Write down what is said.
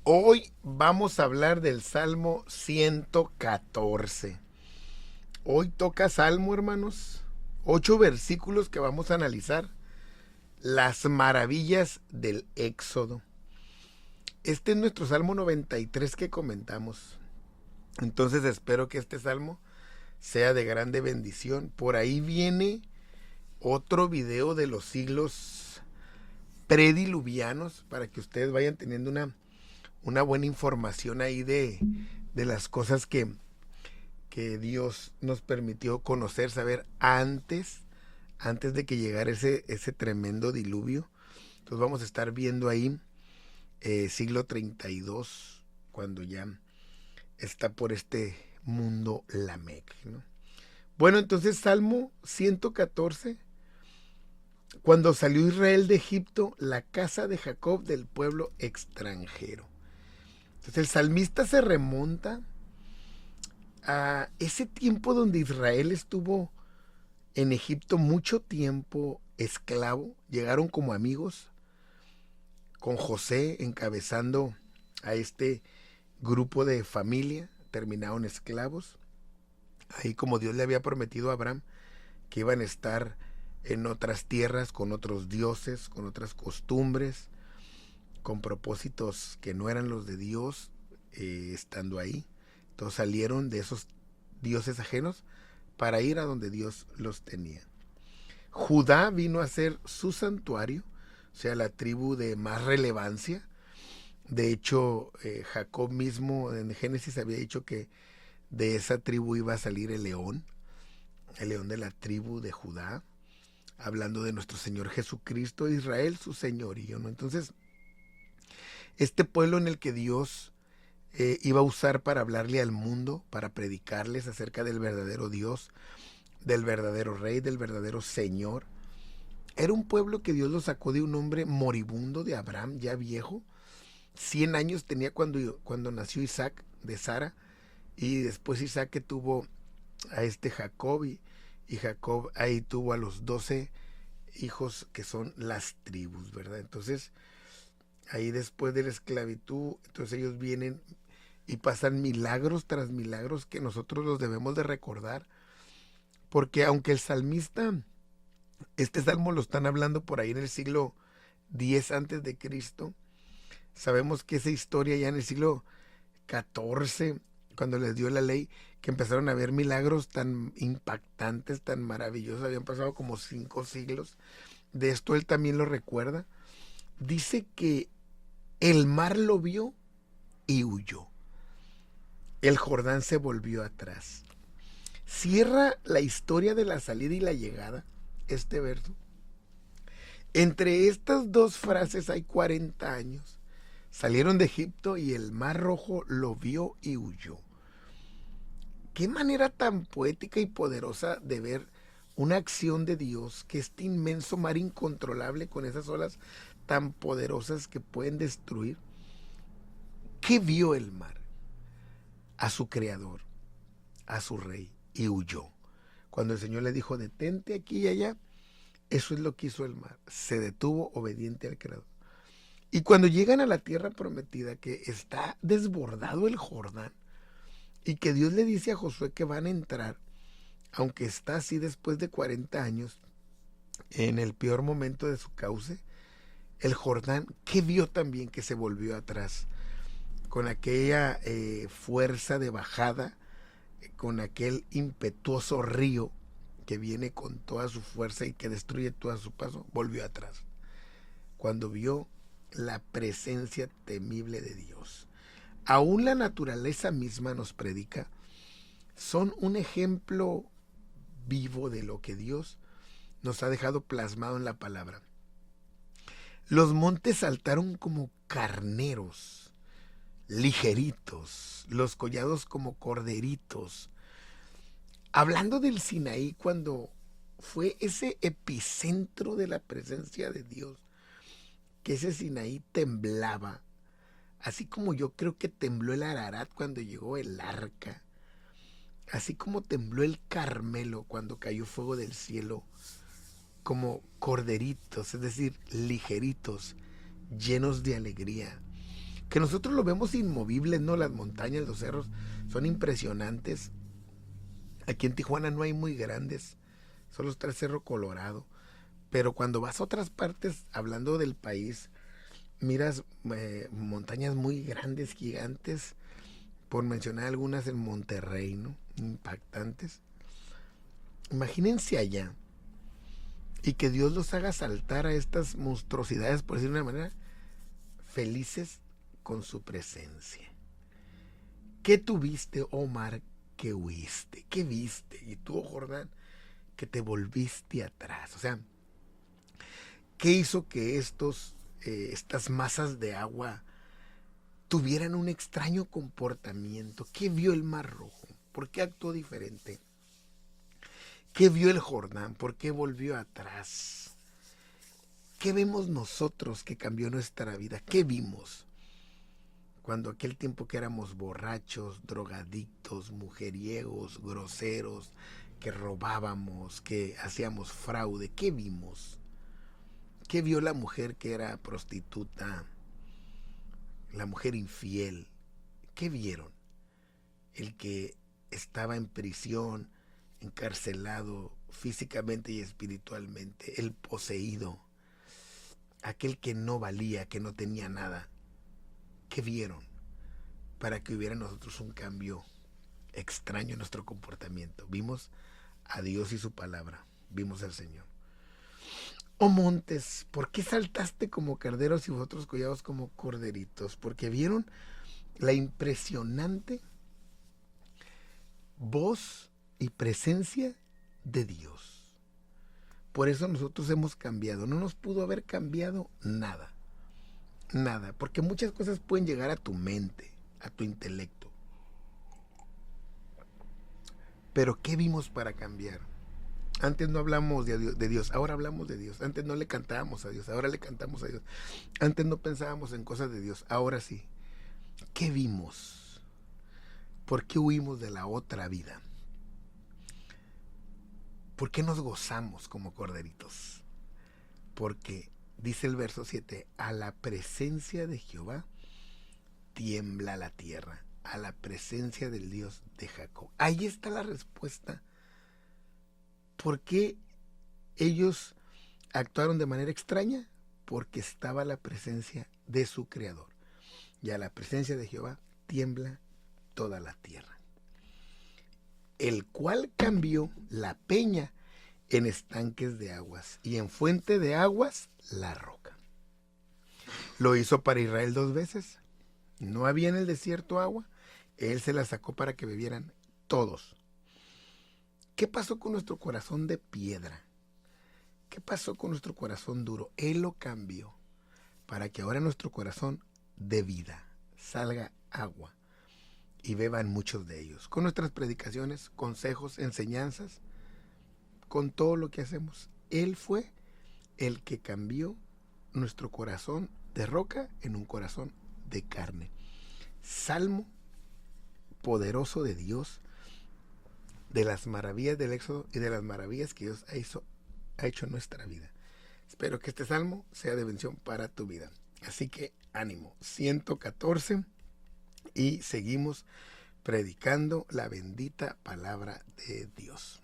Hoy vamos a hablar del Salmo 114. Hoy toca Salmo, hermanos. 8 versículos que vamos a analizar. Las maravillas del Éxodo. Este es nuestro Salmo 93 que comentamos. Entonces espero que este Salmo sea de grande bendición. Por ahí viene otro video de los siglos prediluvianos para que ustedes vayan teniendo una buena información ahí de las cosas que Dios nos permitió conocer, saber antes de que llegara ese tremendo diluvio. Entonces vamos a estar viendo ahí siglo 32, cuando ya está por este mundo Lamec, ¿no? Bueno, entonces Salmo 114. Cuando salió Israel de Egipto, la casa de Jacob del pueblo extranjero. Entonces el salmista se remonta a ese tiempo donde Israel estuvo en Egipto mucho tiempo esclavo. Llegaron como amigos, con José encabezando a este grupo de familia. Terminaron esclavos. Ahí, como Dios le había prometido a Abraham que iban a estar en otras tierras, con otros dioses, con otras costumbres, con propósitos que no eran los de Dios, estando ahí. Entonces salieron de esos dioses ajenos para ir a donde Dios los tenía. Judá vino a ser su santuario, o sea, la tribu de más relevancia. De hecho, Jacob mismo en Génesis había dicho que de esa tribu iba a salir el león de la tribu de Judá, hablando de nuestro Señor Jesucristo, Israel, su señorío, ¿no? Entonces, este pueblo en el que Dios iba a usar para hablarle al mundo, para predicarles acerca del verdadero Dios, del verdadero Rey, del verdadero Señor. Era un pueblo que Dios lo sacó de un hombre moribundo de Abraham, ya viejo. 100 años tenía cuando nació Isaac de Sara, y después Isaac que tuvo a este Jacob, y Jacob ahí tuvo a los 12 hijos que son las tribus, ¿verdad? Entonces, ahí después de la esclavitud, entonces ellos vienen y pasan milagros tras milagros que nosotros los debemos de recordar, porque aunque el salmista, este salmo lo están hablando por ahí en el siglo 10 antes de Cristo, sabemos que esa historia ya en el siglo 14, cuando les dio la ley, que empezaron a ver milagros tan impactantes, tan maravillosos, habían pasado como 5 siglos. De esto él también lo recuerda. Dice que el mar lo vio y huyó. El Jordán se volvió atrás. Cierra la historia de la salida y la llegada este verso. Entre estas dos frases hay 40 años. Salieron de Egipto y el mar rojo lo vio y huyó. Qué manera tan poética y poderosa de ver una acción de Dios, que este inmenso mar incontrolable con esas olas tan poderosas que pueden destruir. ¿Qué vio el mar? A su creador, a su rey, y huyó. Cuando el Señor le dijo, detente aquí y allá, eso es lo que hizo el mar. Se detuvo obediente al creador. Y cuando llegan a la tierra prometida, que está desbordado el Jordán, y que Dios le dice a Josué que van a entrar, aunque está así después de 40 años, en el peor momento de su cauce, el Jordán, que vio también que se volvió atrás, con aquella fuerza de bajada, con aquel impetuoso río que viene con toda su fuerza y que destruye todo a su paso, volvió atrás. Cuando vio la presencia temible de Dios. Aún la naturaleza misma, nos predica, son un ejemplo vivo de lo que Dios nos ha dejado plasmado en la palabra. Los montes saltaron como carneros, ligeritos, los collados como corderitos. Hablando del Sinaí, cuando fue ese epicentro de la presencia de Dios, que ese Sinaí temblaba, así como yo creo que tembló el Ararat cuando llegó el arca, así como tembló el Carmelo cuando cayó fuego del cielo, como corderitos, es decir, ligeritos, llenos de alegría. que nosotros lo vemos inmovible, ¿no? Las montañas, los cerros son impresionantes. Aquí en Tijuana no hay muy grandes, solo está el Cerro Colorado. Pero cuando vas a otras partes, hablando del país, miras montañas muy grandes, gigantes, por mencionar algunas en Monterrey, ¿no? Impactantes. Imagínense allá y que Dios los haga saltar a estas monstruosidades, por decirlo de una manera, felices con su presencia. ¿Qué tuviste, Omar, que huiste? ¿Qué viste? Y tú, Jordán, que te volviste atrás. O sea, ¿qué hizo que estas masas de agua tuvieran un extraño comportamiento? ¿Qué vio el Mar Rojo? ¿Por qué actuó diferente? ¿Qué vio el Jordán? ¿Por qué volvió atrás? ¿Qué vemos nosotros que cambió nuestra vida? ¿Qué vimos? Cuando aquel tiempo que éramos borrachos, drogadictos, mujeriegos, groseros, que robábamos, que hacíamos fraude, ¿qué vimos? ¿Qué vio la mujer que era prostituta? La mujer infiel. ¿Qué vieron? El que estaba en prisión, encarcelado físicamente y espiritualmente, el poseído, aquel que no valía, que no tenía nada. ¿Qué vieron? Para que hubiera en nosotros un cambio extraño en nuestro comportamiento. Vimos a Dios y su palabra, vimos al Señor. Oh montes, ¿por qué saltaste como carneros y vosotros collados como corderitos? Porque vieron la impresionante voz y presencia de Dios. Por eso nosotros hemos cambiado. No nos pudo haber cambiado nada. Nada. Porque muchas cosas pueden llegar a tu mente, a tu intelecto. Pero ¿qué vimos para cambiar? Antes no hablamos de Dios, ahora hablamos de Dios. Antes no le cantábamos a Dios, ahora le cantamos a Dios. Antes no pensábamos en cosas de Dios, ahora sí. ¿Qué vimos? ¿Por qué huimos de la otra vida? ¿Por qué nos gozamos como corderitos? Porque, dice el verso 7, a la presencia de Jehová tiembla la tierra, a la presencia del Dios de Jacob. Ahí está la respuesta. ¿Por qué ellos actuaron de manera extraña? Porque estaba la presencia de su Creador. Y a la presencia de Jehová tiembla toda la tierra. El cual cambió la peña en estanques de aguas y en fuente de aguas la roca. Lo hizo para Israel 2 veces. No había en el desierto agua. Él se la sacó para que bebieran todos. ¿Qué pasó con nuestro corazón de piedra? ¿Qué pasó con nuestro corazón duro? Él lo cambió para que ahora nuestro corazón de vida salga agua y beban muchos de ellos. Con nuestras predicaciones, consejos, enseñanzas, con todo lo que hacemos. Él fue el que cambió nuestro corazón de roca en un corazón de carne. Salmo poderoso de Dios, de las maravillas del Éxodo y de las maravillas que Dios ha hecho en nuestra vida. Espero que este salmo sea de bendición para tu vida. Así que ánimo, 114 y seguimos predicando la bendita palabra de Dios.